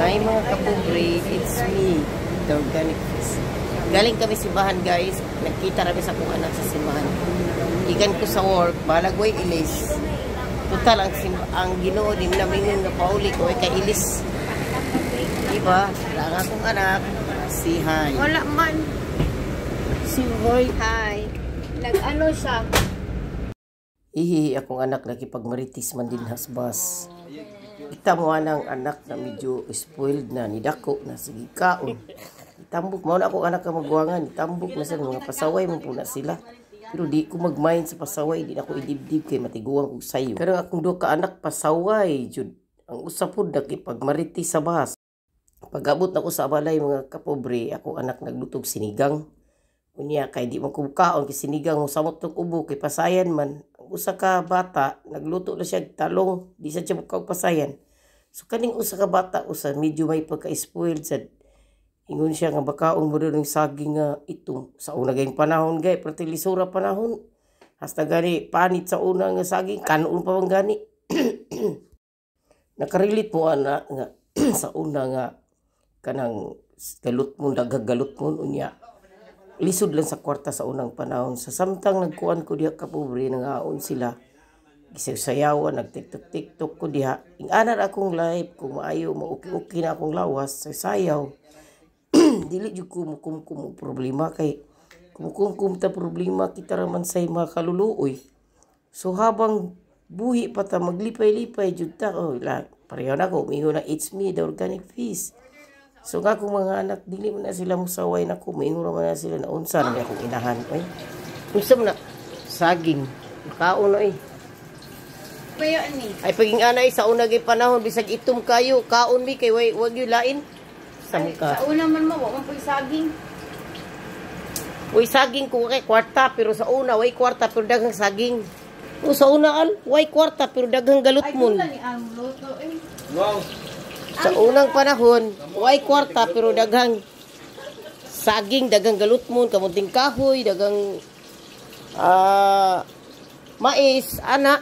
Hi mga kapobre, it's me, the organic fish. Galing kami simbahan guys, nakita kami sa kong anak sa simbahan. Ikan ko sa work, balagway ilis. Total, ang Ginoo din namin nga pauli ko ay kay ilis. Diba? Lang akong anak, si Hi. Wala man. Si Hoy. Hi. Nag-ano siya? Ihihi akong anak nakipagmaritis man din hasbas. Kita mo anang anak na medyo spoiled na, nidako na, sige kaon. Itambok mo na akong anak ka magwangan, itambok na sa mga pasaway mo po na sila. Pero di ko magmain sa pasaway, di na ako idibdib kay matiguang ko sayo. Pero akong do ka anak pasaway, jud. Ang usapod nakipagmaritis sa bahas. Pag-abot na ko sa balay mga kapobre, akong anak naglutog sinigang. Unya kay di man ko kaon kay sinigang mo samot tong ubo kay pasayan man. Usa ka bata nagluto na siya talong, di sa siya pasayan. So kaning usa ka bata usa medyo may pagka-spoiled sad. Ingon siya nga bakaon mo rin saging nga itong sa una gayong panahon gay fertilisura panahon. Hasta gani panit sa una nga saging kanon pa man gani. Nakarelate mo ana nga sa una nga kanang galot mo dagagalot mo unya. Lisod lang sa kwarta sa unang panahon. Sa samtang nagkuhan ko diha kapobre, nangaon sila. Gisayawan, nagtiktok-tiktok ko diha. Inanar akong live, kung maayo, mauki-uki na akong lawas, sa sayaw. Dili jud ko mukum problema kay kumukum ta problema kita raman say makaluluoy. So habang buhi pa ta maglipay-lipay jud ta, oh, pareho na ko, mingo na it's me, the organic fish. So nga kung mga anak, dili mo na sila musaway na ko. Maingon naman na sila na unsa na akong inahan. Unsa mo na? Saging. Makaon na Kaya ni. Ay paging anay sa unagay panahon, bisag itom kayo. Kaon mi kay wag yung lain. Sa muka. Sa una man mo, wag mo saging. Uy saging ko kay kwarta, pero sa una, way kwarta, pero daghang saging. O sa una, way kwarta, pero daghang galot mo. Ay, ni ang luto eh. Wow. Sa unang panahon, way kwarta pero daghang saging, daghang galutmon, kamunting kahoy, daghang mais, ana.